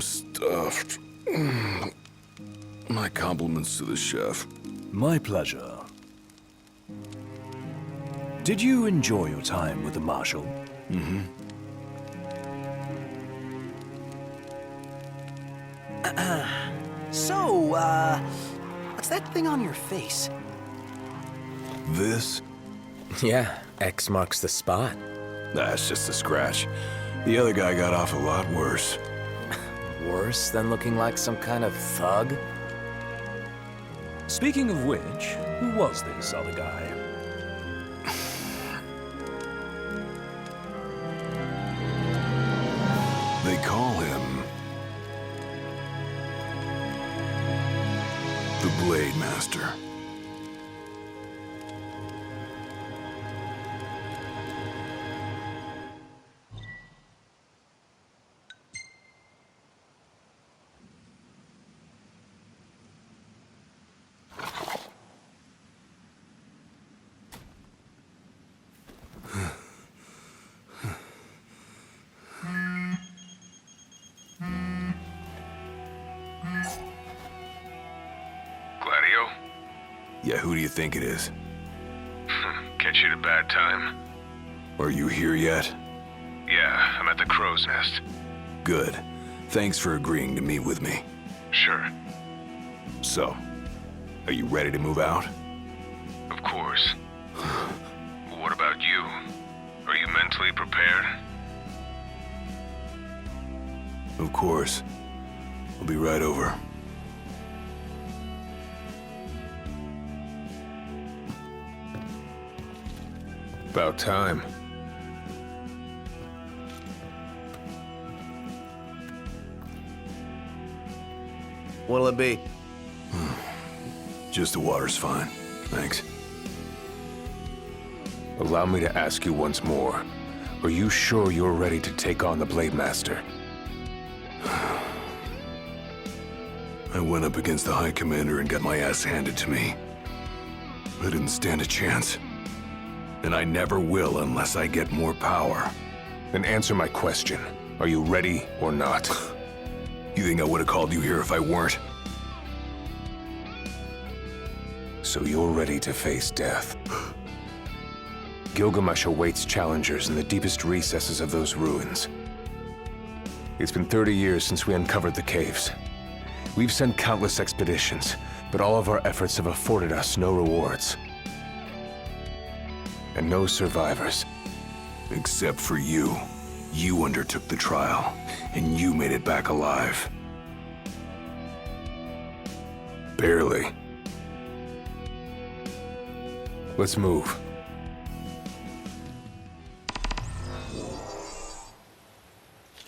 I'm stuffed. My compliments to the chef. My pleasure. Did you enjoy your time with the Marshal? Mm-hmm. So, what's that thing on your face? This? Yeah, X marks the spot. That's just a scratch. The other guy got off a lot worse. Worse than looking like some kind of thug? Speaking of which, who was this other guy? They call him the Blade Master. Gladio? Yeah, who do you think it is? Catch you at a bad time? Are you here yet? Yeah, I'm at the Crow's Nest. Good. Thanks for agreeing to meet with me. Sure. So, are you ready to move out? Of course. What about you? Are you mentally prepared? Of course. I'll be right over. About time. What'll it be? Just the water's fine. Thanks. Allow me to ask you once more. Are you sure you're ready to take on the Blade Master? I went up against the High Commander and got my ass handed to me. I didn't stand a chance. And I never will unless I get more power. Then answer my question. Are you ready or not? You think I would have called you here if I weren't? So you're ready to face death. Gilgamesh awaits challengers in the deepest recesses of those ruins. It's been 30 years since we uncovered the caves. We've sent countless expeditions, but all of our efforts have afforded us no rewards. And no survivors. Except for you. You undertook the trial, and you made it back alive. Barely. Let's move.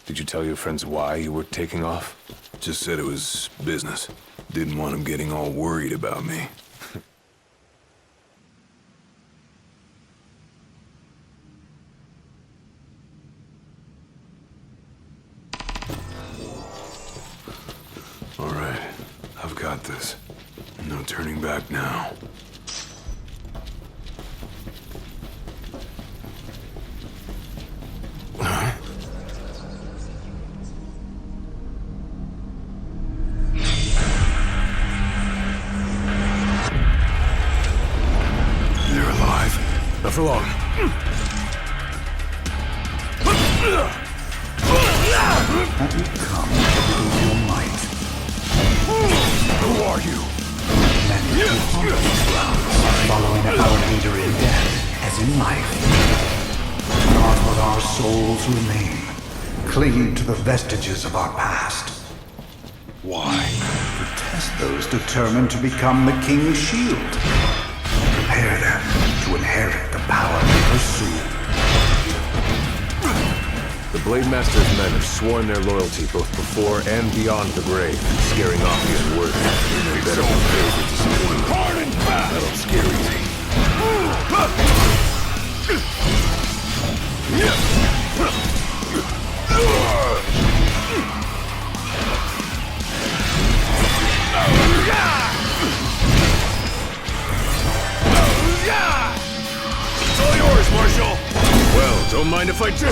Did you tell your friends why you were taking off? Just said it was business. Didn't want them getting all worried about me. All right, I've got this. No turning back now. Not for long. Have you come to prove your might? Who are you? Many who haunt these grounds, following our leader in death as in life. Not but our souls remain, clinging to the vestiges of our past. Why? To test those determined to become the King's shield. Prepare them to inherit the power they pursue. The Blade Master's men have sworn their loyalty both before and beyond the grave, scaring off the unworthy. They better prepare for disappointment. Hard and fast! That'll scare easy. It's all yours, Marshal! Well, don't mind if I do.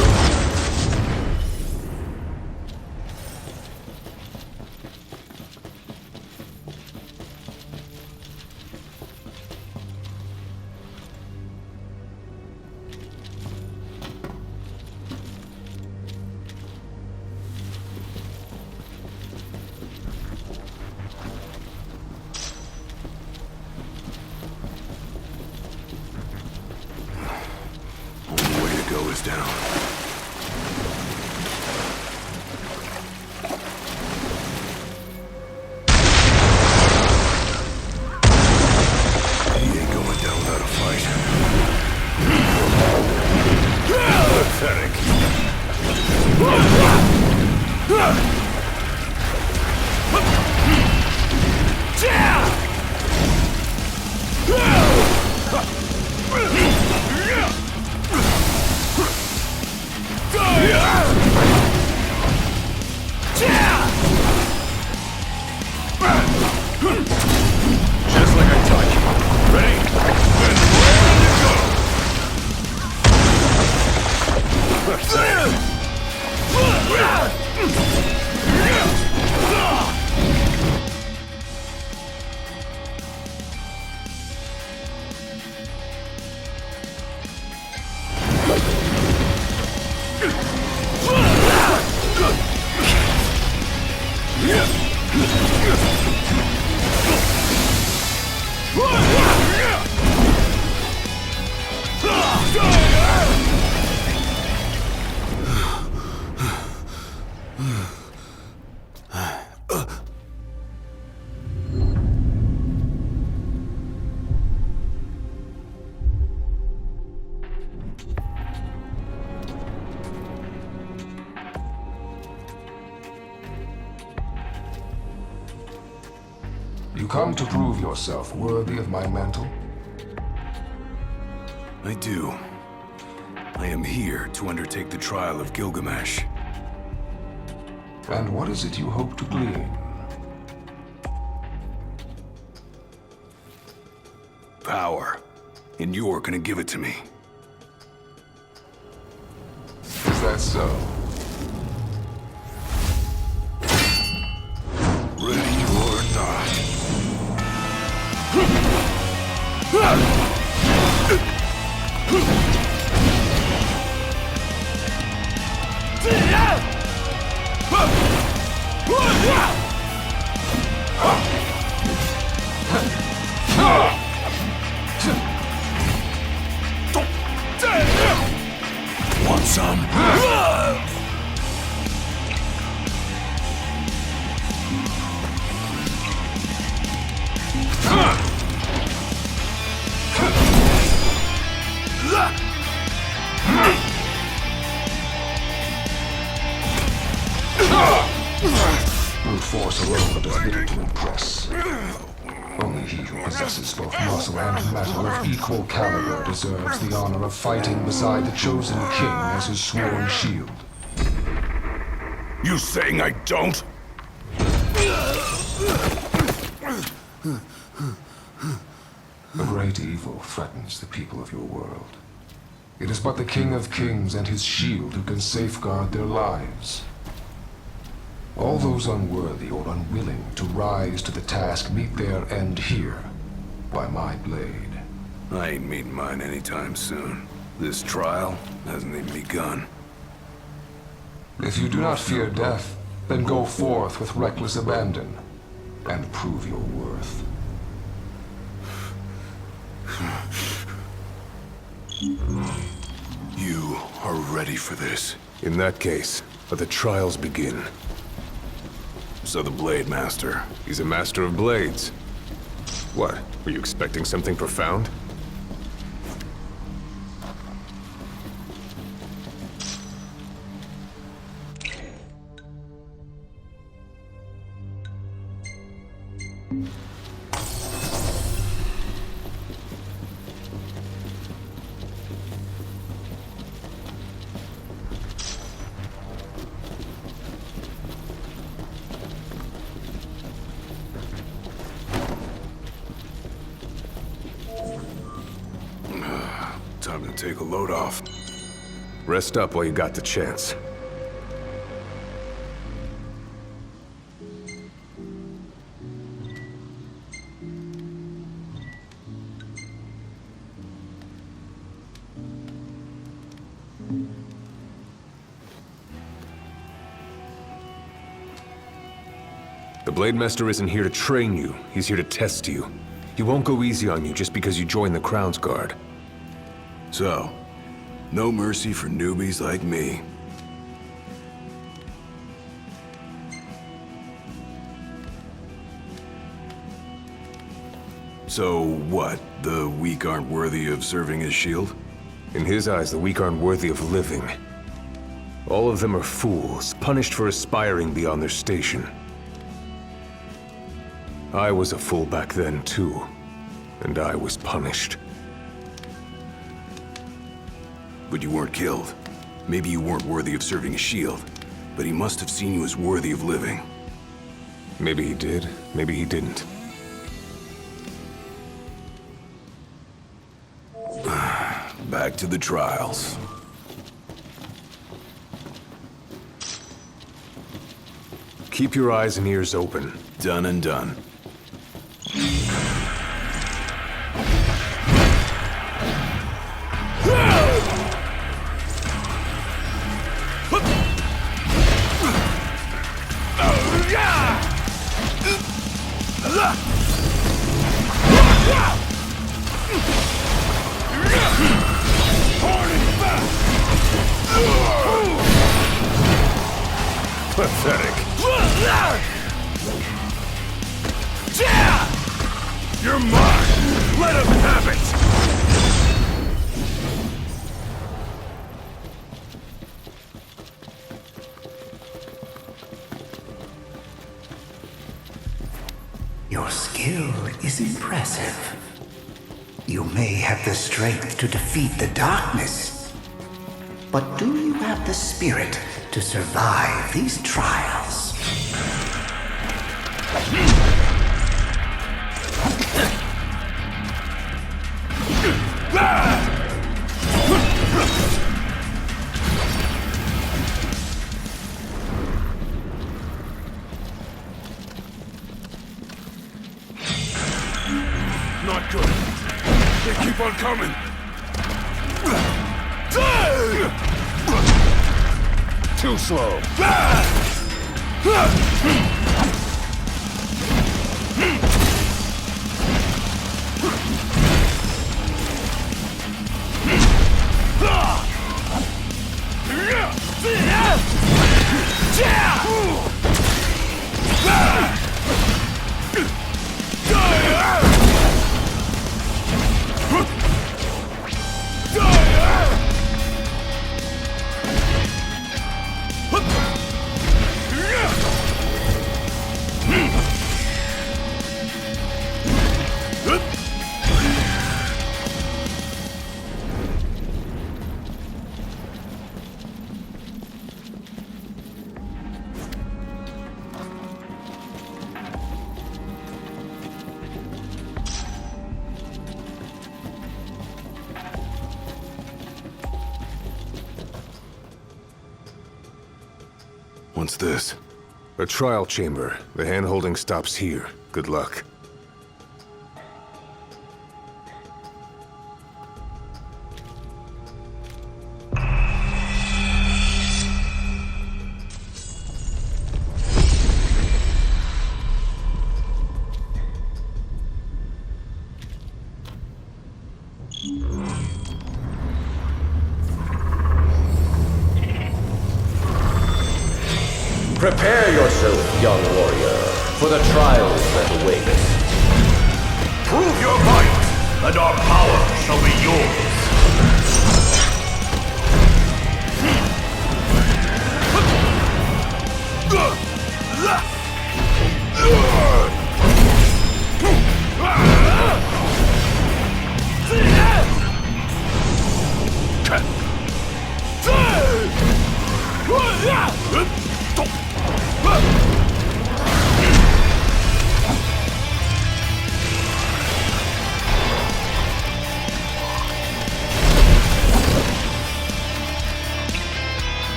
goes down. He ain't going down without a fight. Pathetic. Just like I taught you. Ready? And You come to prove yourself worthy of my mantle? I do. I am here to undertake the trial of Gilgamesh. And what is it you hope to glean? Power. And you're gonna give it to me. Is that so? Ready or not. Want some? Brute force alone does little to impress. Only he who possesses both muscle and metal of equal caliber deserves the honor of fighting beside the chosen king as his sworn shield. You saying I don't? A great evil threatens the people of your world. It is but the King of Kings and his shield who can safeguard their lives. All those unworthy or unwilling to rise to the task meet their end here, by my blade. I ain't meeting mine anytime soon. This trial hasn't even begun. If you do not fear death, then go forth with reckless abandon, and prove your worth. You are ready for this. In that case, let the trials begin. So the Blade Master. He's a master of blades. What? Were you expecting something profound? Time to take a load off. Rest up while you got the chance. The Blade Master isn't here to train you. He's here to test you. He won't go easy on you just because you joined the Crown's Guard. So, No mercy for newbies like me. So what? The weak aren't worthy of serving as shield? In his eyes, the weak aren't worthy of living. All of them are fools, punished for aspiring beyond their station. I was a fool back then, too. And I was punished. But you weren't killed. Maybe you weren't worthy of serving as shield, but he must have seen you as worthy of living. Maybe he did, maybe he didn't. Back to the trials. Keep your eyes and ears open. Done and done. Pathetic. You're mine! Let him have it! Your skill is impressive. You may have the strength to defeat the darkness, but do you have the spirit to survive these trials? Not good. They keep on coming. Too slow. What's this? A trial chamber. The hand-holding stops here. Good luck. Prepare yourself, young warrior, for the trials that await. Prove your might, and our power shall be yours.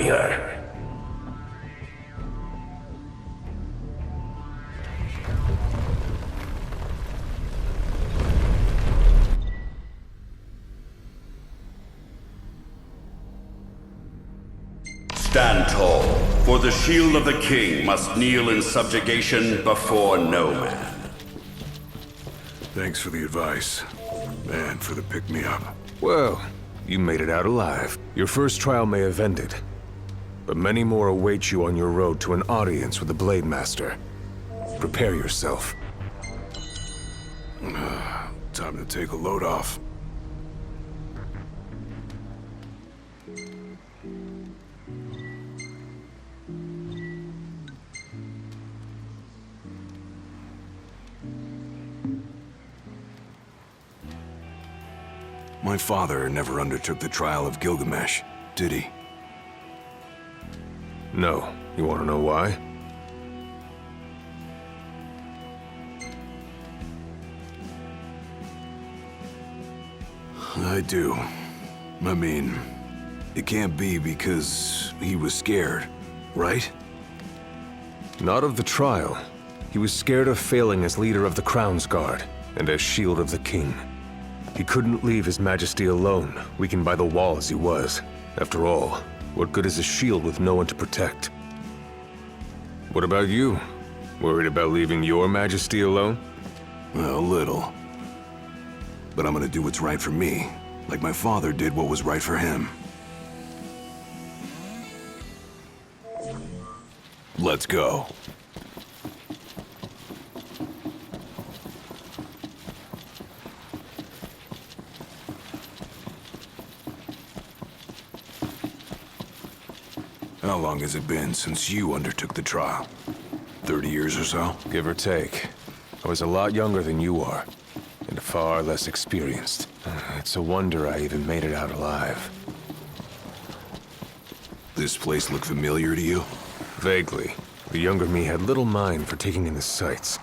warrior. Stand tall, for the shield of the king must kneel in subjugation before no man. Thanks for the advice, and for the pick-me-up. Well, you made it out alive. Your first trial may have ended, but many more await you on your road to an audience with the Blade Master. Prepare yourself. Time to take a load off. My father never undertook the trial of Gilgamesh, did he? No. You want to know why? I do. I mean, it can't be because he was scared, right? Not of the trial. He was scared of failing as leader of the Crown's Guard, and as Shield of the King. He couldn't leave His Majesty alone, weakened by the wall as he was. After all, what good is a shield with no one to protect? What about you? Worried about leaving your Majesty alone? Well, a little. But I'm gonna do what's right for me, like my father did what was right for him. Let's go. How long has it been since you undertook the trial? 30 years or so? Give or take. I was a lot younger than you are, and far less experienced. It's a wonder I even made it out alive. This place look familiar to you? Vaguely. The younger me had little mind for taking in the sights.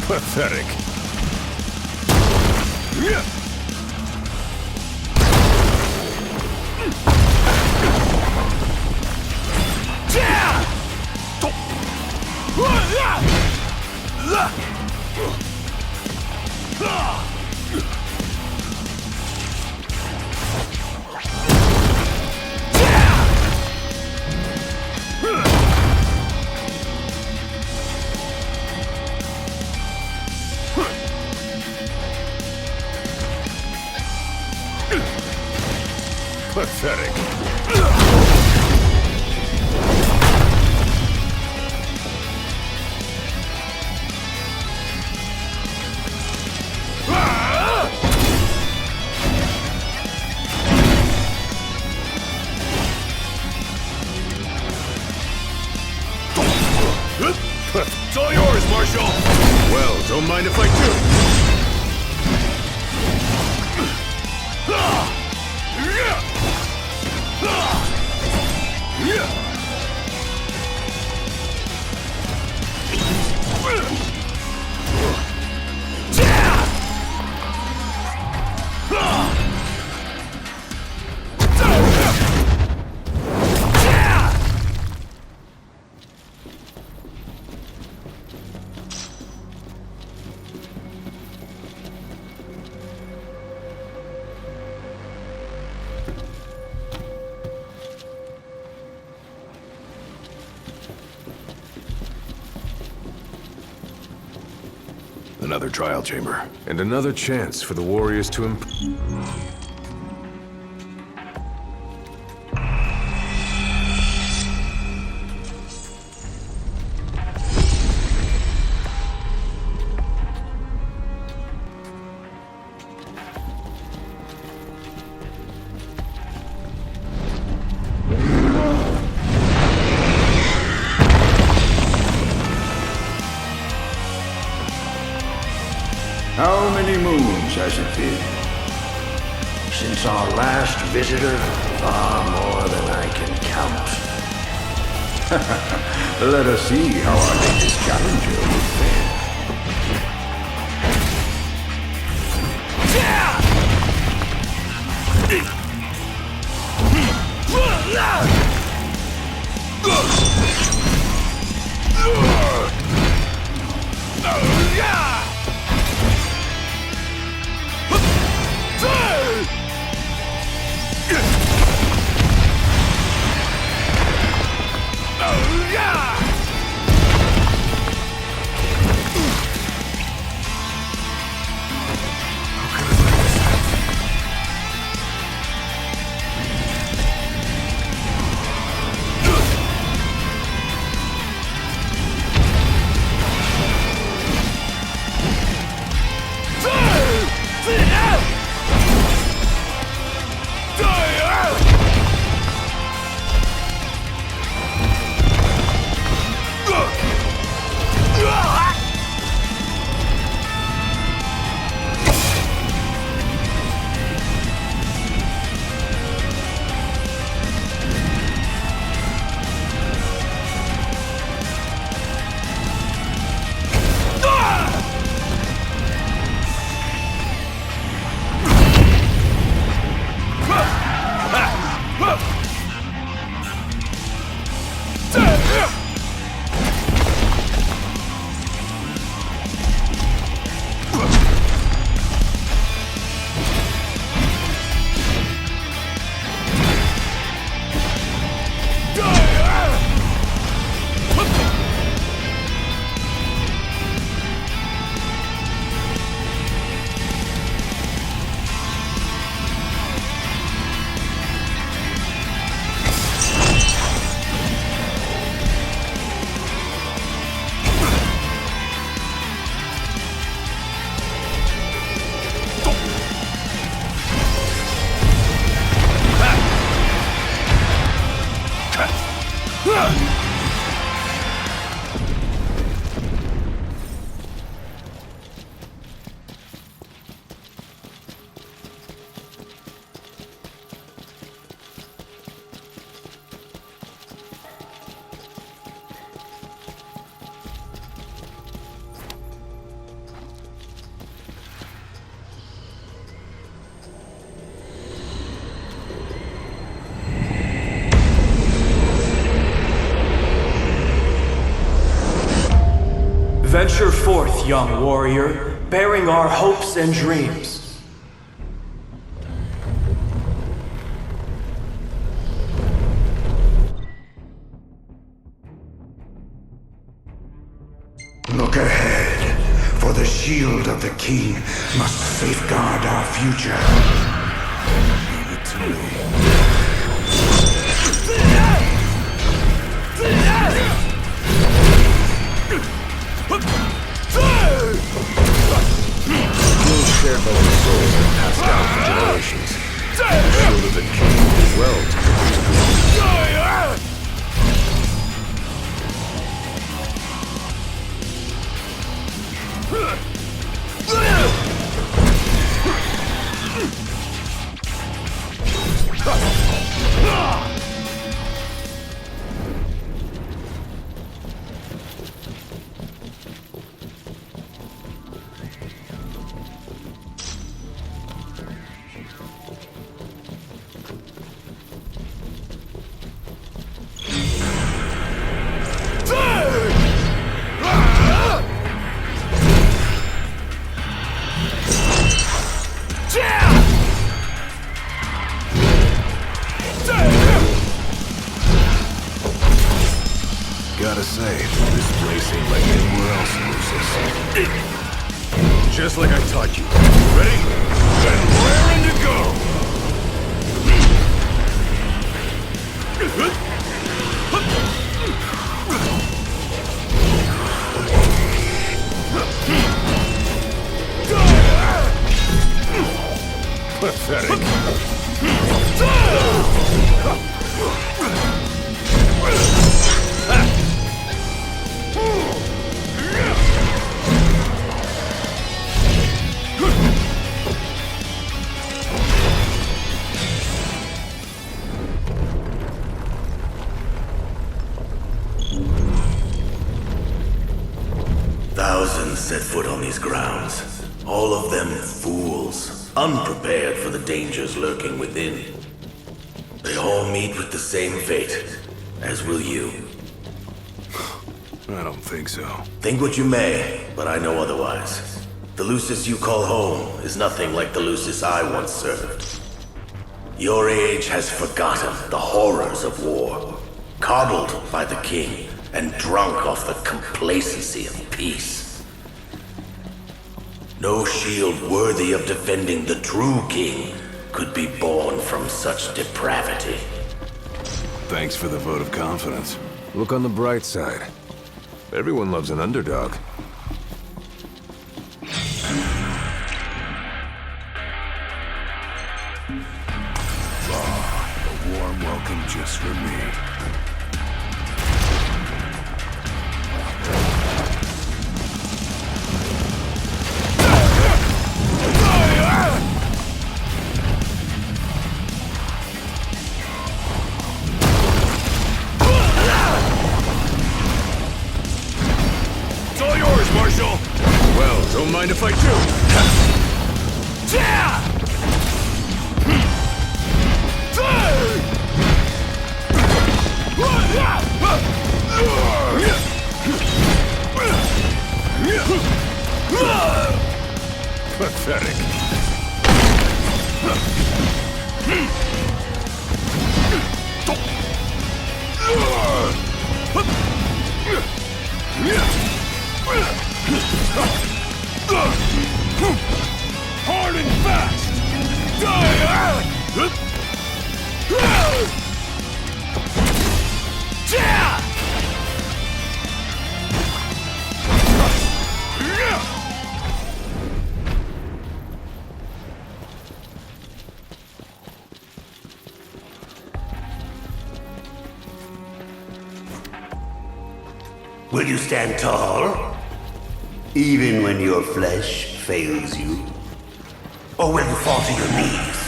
Pathetic. Pathetic. It's all yours, Marshal! Well, don't mind if I do. Another trial chamber. And another chance for the warriors to has it been? Since our last visitor, far more than I can count. Let us see how our latest challenger will fare. Venture forth, young warrior, bearing our hopes and dreams. Look ahead, for the shield of the king must safeguard our future. Leave it to me. Skills shared by the souls and passed down for generations. The shield of the king did well to Gotta say, this place ain't like anywhere else in Lucis. Just like I taught you. Ready? And raring to go! Pathetic. Thousands set foot on these grounds. All of them fools, unprepared for the dangers lurking within. They all meet with the same fate, as will you. I don't think so. Think what you may, but I know otherwise. The Lucis you call home is nothing like the Lucis I once served. Your age has forgotten the horrors of war, coddled by the king, and drunk off the complacency of peace. No shield worthy of defending the true king could be born from such depravity. Thanks for the vote of confidence. Look on the bright side. Everyone loves an underdog. A warm welcome just for me. It's all yours, Marshal! Well, don't mind if I do. Yeah! Pathetic. Hard and fast! Yeah! Will you stand tall? Even when your flesh fails you? Or will you fall to your knees?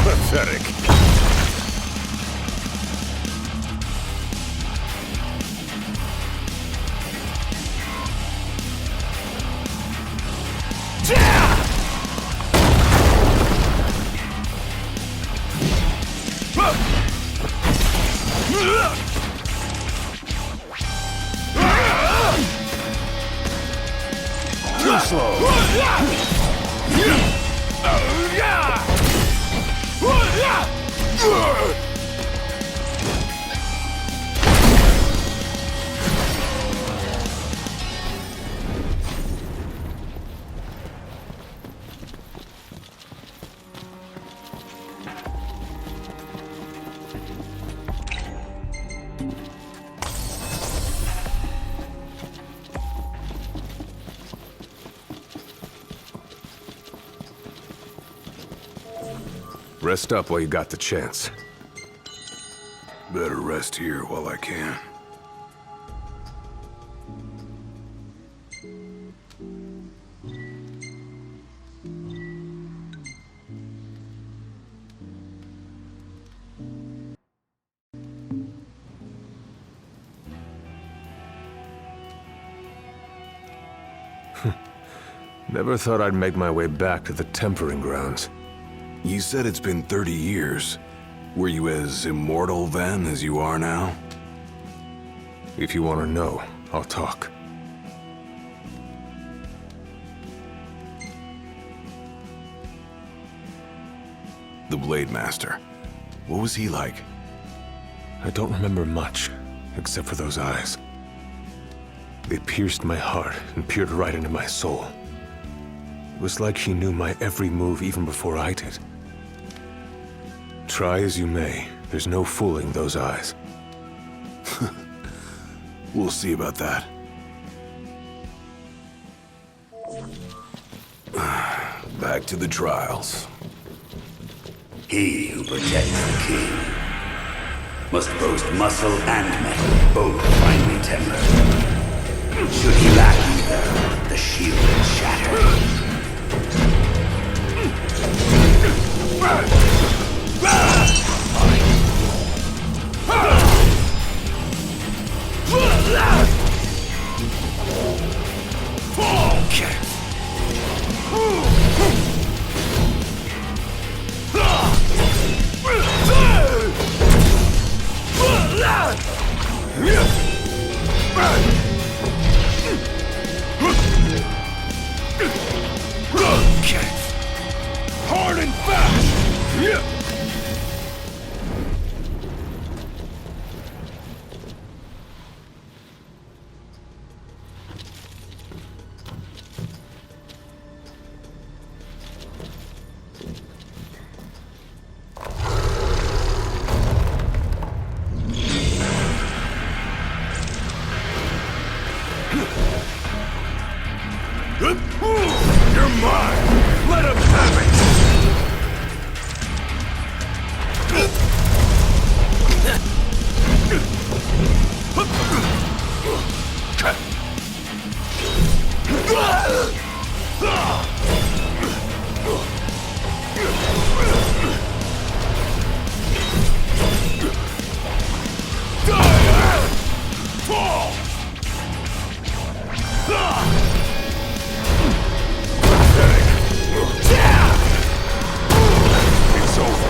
Pathetic. Too slow. Rest up while you got the chance. Better rest here while I can. Never thought I'd make my way back to the tempering grounds. You said it's been 30 years. Were you as immortal then as you are now? If you want to know, I'll talk. The Blade Master. What was he like? I don't remember much, except for those eyes. They pierced my heart and peered right into my soul. It was like he knew my every move even before I did. Try as you may, there's no fooling those eyes. We'll see about that. Back to the trials. He who protects the king must boast muscle and metal, both finely tempered. Should he lack either, the shield is shattered. You're mine! Let him have it! It's over.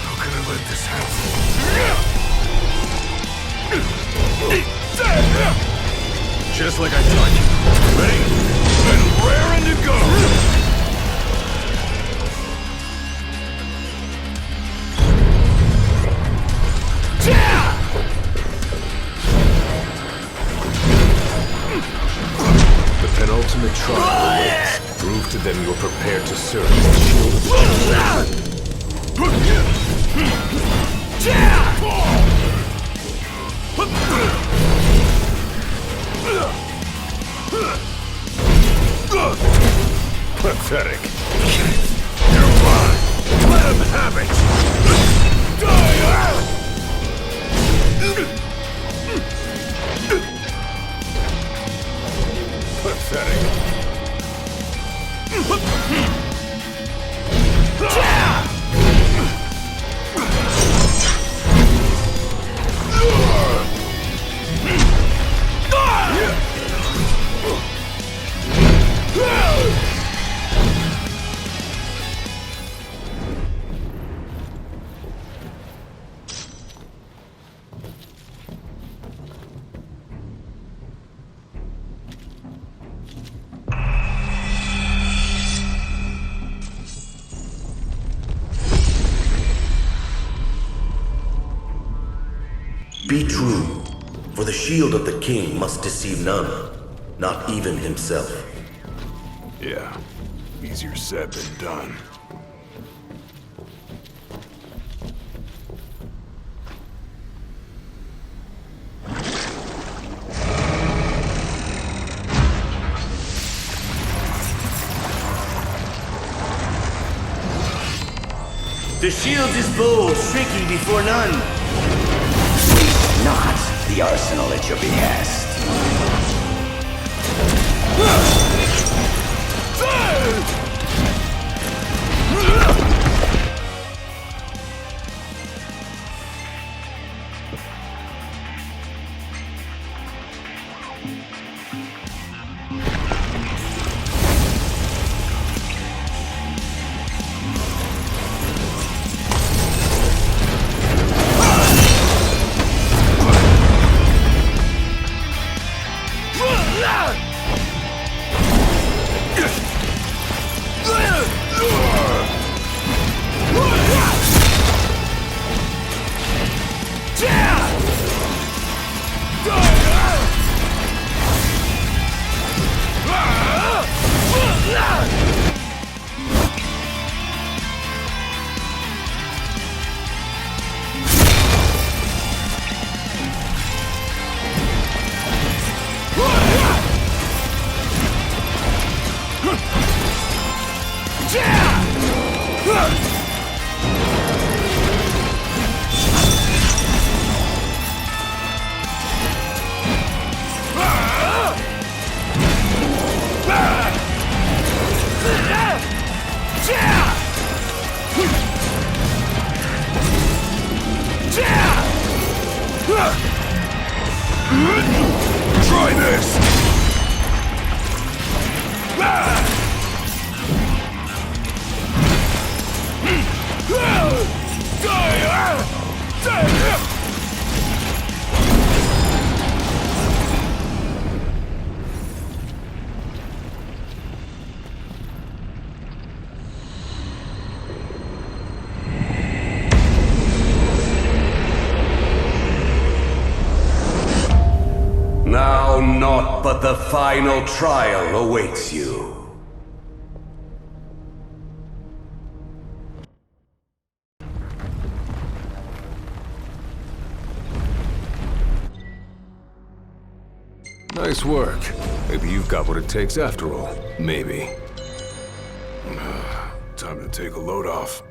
How could I let this happen? Just like I taught you. Ready? And raring to go! The penultimate trial awaits. Prove to them you're prepared to serve as the shield of the Pathetic. You're mine! Let him have it! Pathetic. Be true, for the shield of the king must deceive none, not even himself. Yeah, easier said than done. The shield is bold, shrinking before none. Waste not the arsenal at your behest. Try this! Now naught but the final trial awaits you. Nice work. Maybe you've got what it takes after all. Maybe. Time to take a load off.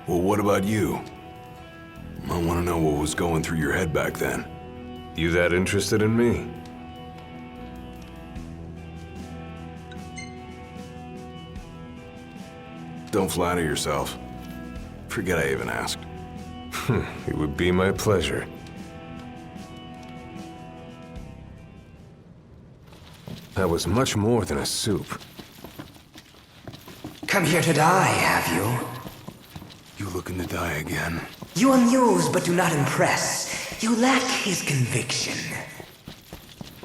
Well, what about you? I want to know what was going through your head back then. You that interested in me? Don't flatter yourself. Forget I even asked. It would be my pleasure. That was much more than a soup. Come here to die, have you? You looking to die again? You amuse but do not impress. You lack his conviction.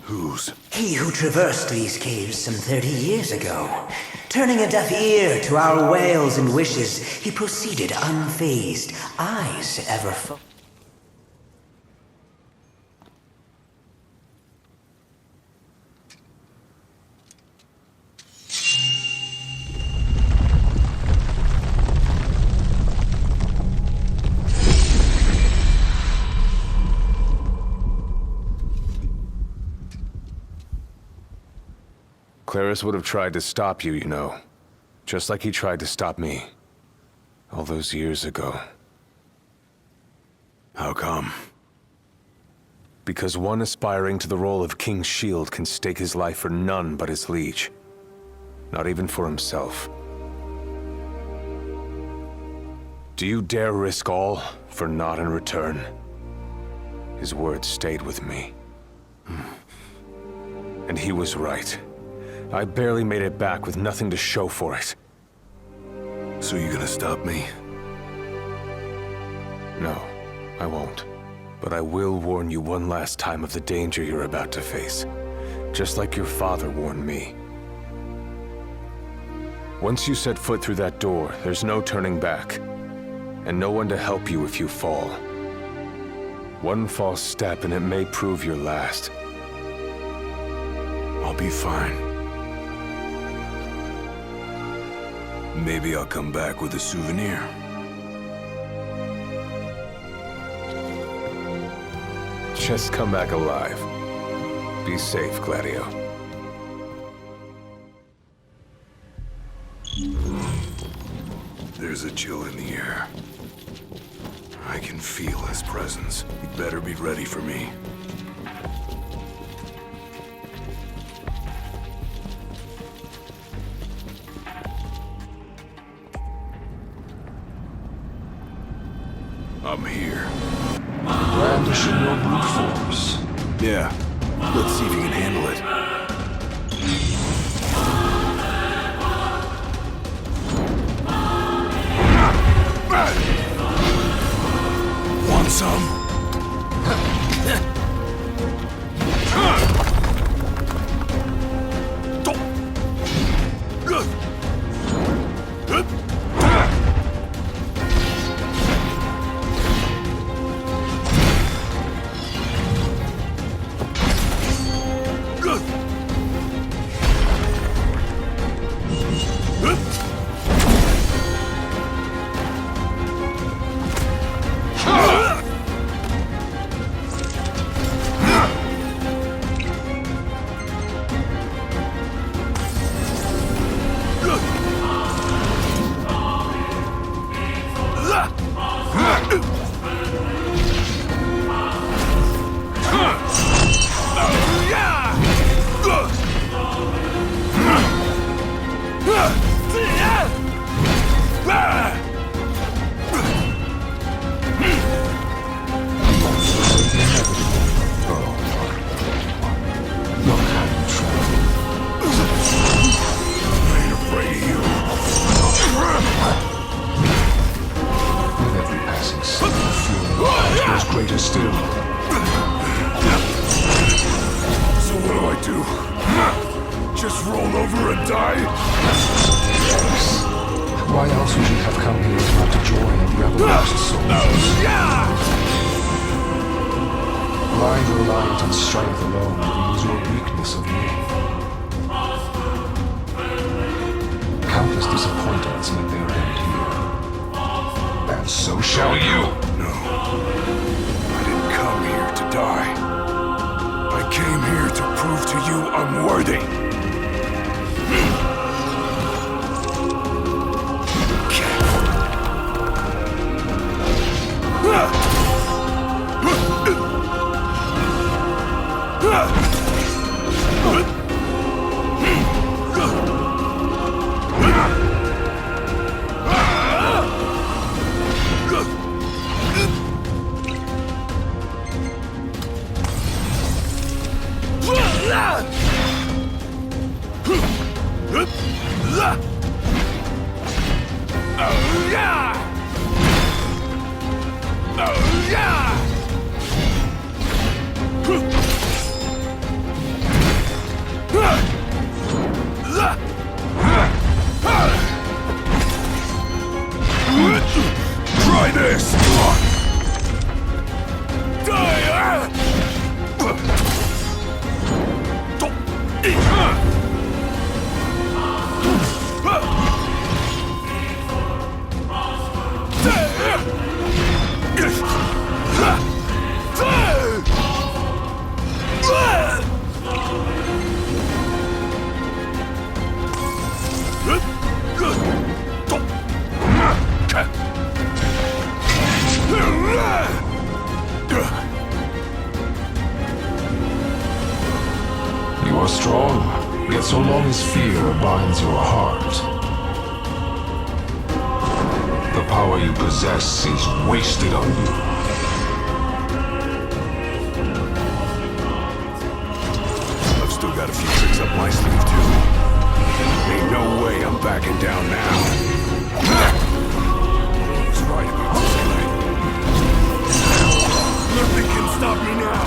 Whose? He who traversed these caves some 30 years ago. Turning a deaf ear to our wails and wishes, he proceeded unfazed, eyes ever full. Claris would have tried to stop you, you know. Just like he tried to stop me. All those years ago. How come? Because one aspiring to the role of King's Shield can stake his life for none but his liege. Not even for himself. Do you dare risk all for naught in return? His words stayed with me. And he was right. I barely made it back with nothing to show for it. So you gonna stop me? No, I won't. But I will warn you one last time of the danger you're about to face. Just like your father warned me. Once you set foot through that door, there's no turning back. And no one to help you if you fall. One false step and it may prove your last. I'll be fine. Maybe I'll come back with a souvenir. Just come back alive. Be safe, Gladio. There's a chill in the air. I can feel his presence. You better be ready for me. I'm here. Brandishing your brute force. Yeah. Let's see if you can handle it. Want some? greater still. So what do? Just roll over and die? Yes. Why else would you have come here if not to join the other lost souls? Blind reliant on strength alone reveals your weakness of will. Countless disappointments met their end here. And so shall you! No. I didn't come here to die. I came here to prove to you I'm worthy. Try this! You are strong, yet so long as fear binds your heart, the power you possess is wasted on you. I've still got a few tricks up my sleeve, too. Ain't no way I'm backing down now. He's right about this tonight. Nothing can stop me now.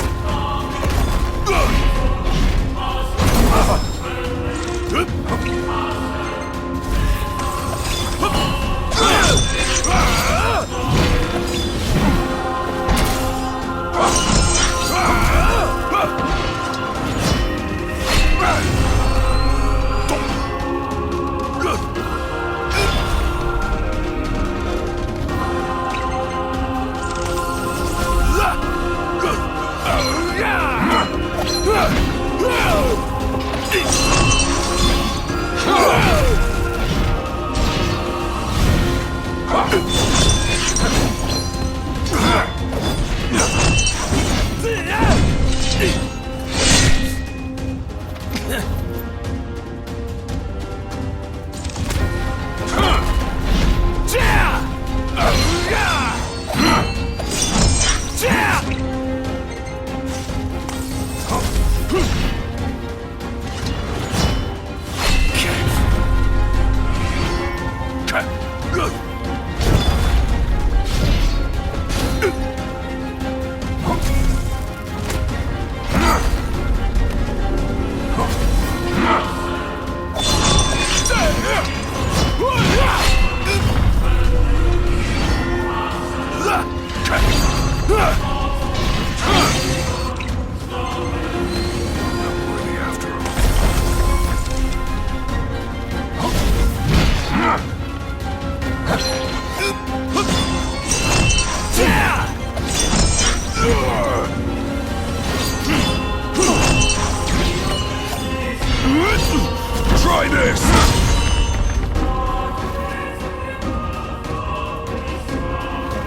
Try this!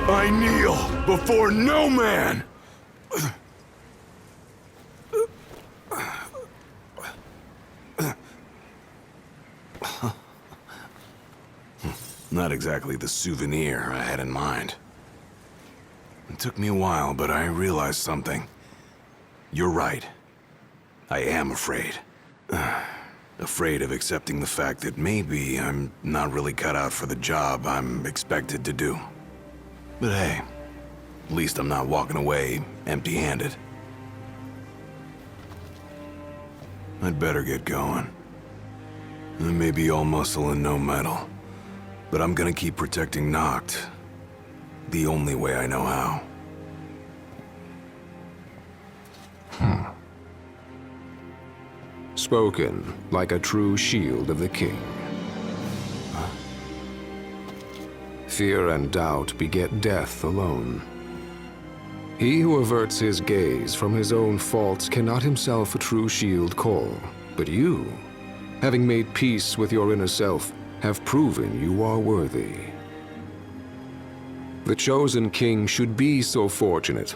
I kneel before no man! Not exactly the souvenir I had in mind. It took me a while, but I realized something. You're right. I am afraid. Afraid of accepting the fact that maybe I'm not really cut out for the job I'm expected to do. But hey, At least I'm not walking away empty-handed. I'd better get going. I may be all muscle and no metal, but I'm gonna keep protecting Noct the only way I know how. Spoken like a true shield of the king. Fear and doubt beget death alone. He who averts his gaze from his own faults cannot himself a true shield call. But you, having made peace with your inner self, have proven you are worthy. The chosen king should be so fortunate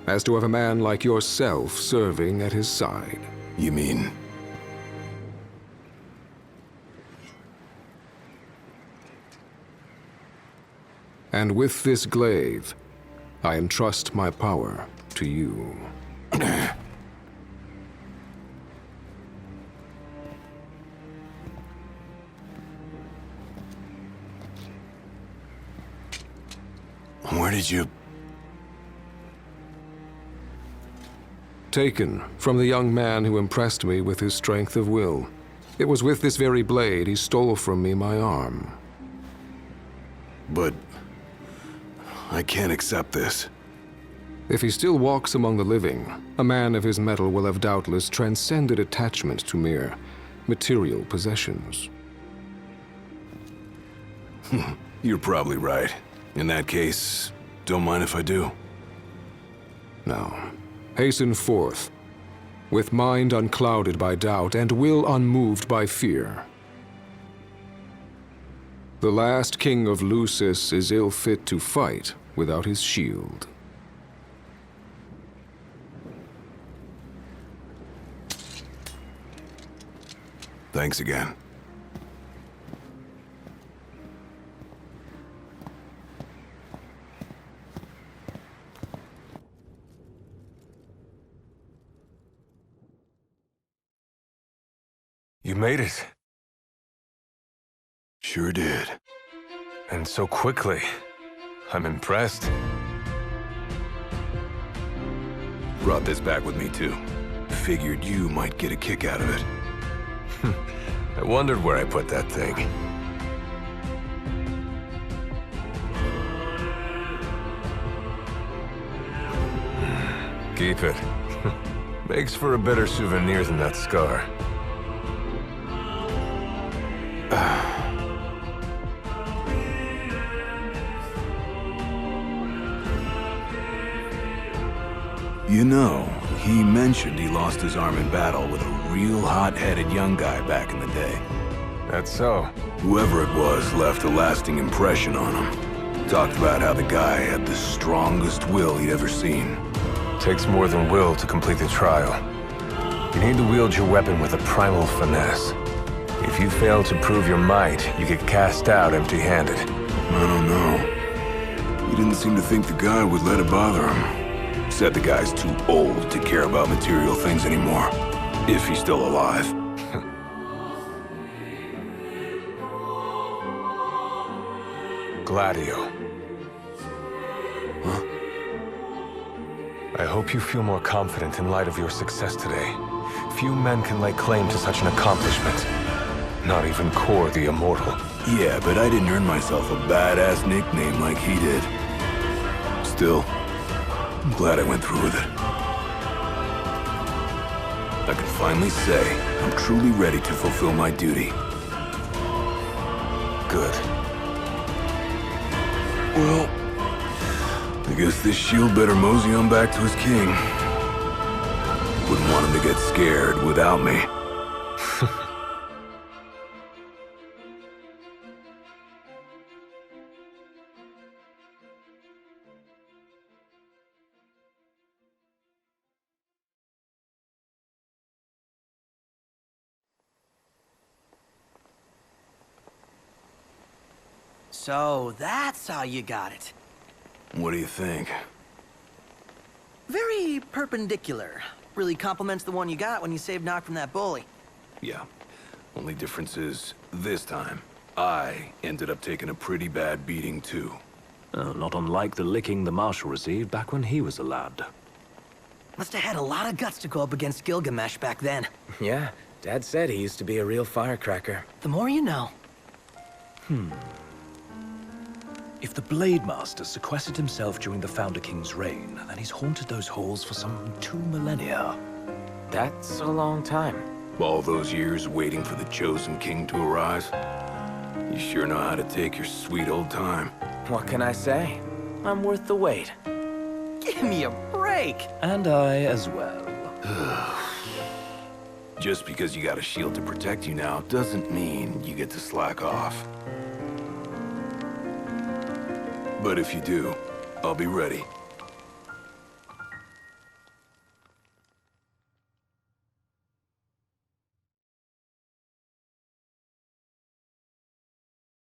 as to have a man like yourself serving at his side. You mean... And with this glaive, I entrust my power to you. Where did you... Taken from the young man who impressed me with his strength of will. It was with this very blade he stole from me my arm. But... I can't accept this. If he still walks among the living, a man of his mettle will have doubtless transcended attachment to mere material possessions. You're probably right. In that case, don't mind if I do. Now, hasten forth, with mind unclouded by doubt and will unmoved by fear. The last king of Lucis is ill fit to fight without his shield. Thanks again. You made it. Sure did. And so quickly. I'm impressed. Brought this back with me too. Figured you might get a kick out of it. I wondered where I put that thing. Keep it. Makes for a better souvenir than that scar. You know, he mentioned he lost his arm in battle with a real hot-headed young guy back in the day. That's so. Whoever it was left a lasting impression on him. Talked about how the guy had the strongest will he'd ever seen. Takes more than will to complete the trial. You need to wield your weapon with a primal finesse. If you fail to prove your might, you get cast out empty-handed. I don't know. He didn't seem to think the guy would let it bother him. Said the guy's too old to care about material things anymore. If he's still alive. Gladio. Huh? I hope you feel more confident in light of your success today. Few men can lay claim to such an accomplishment. Not even Kor the Immortal. Yeah, but I didn't earn myself a badass nickname like he did. Still, I'm glad I went through with it. I can finally say I'm truly ready to fulfill my duty. Good. Well, I guess this shield better mosey on back to his king. Wouldn't want him to get scared without me. So that's how you got it. What do you think? Very perpendicular. Really complements the one you got when you saved Noct from that bully. Yeah. Only difference is, this time, I ended up taking a pretty bad beating too. Not unlike the licking the Marshal received back when he was a lad. Must have had a lot of guts to go up against Gilgamesh back then. Yeah, Dad said he used to be a real firecracker. The more you know. If the Blade Master sequestered himself during the Founder King's reign, then he's haunted those halls for some 2 millennia. That's a long time. All those years waiting for the chosen king to arise. You sure know how to take your sweet old time. What can I say? I'm worth the wait. Give me a break! And I as well. Just because you got a shield to protect you now doesn't mean you get to slack off. But if you do, I'll be ready.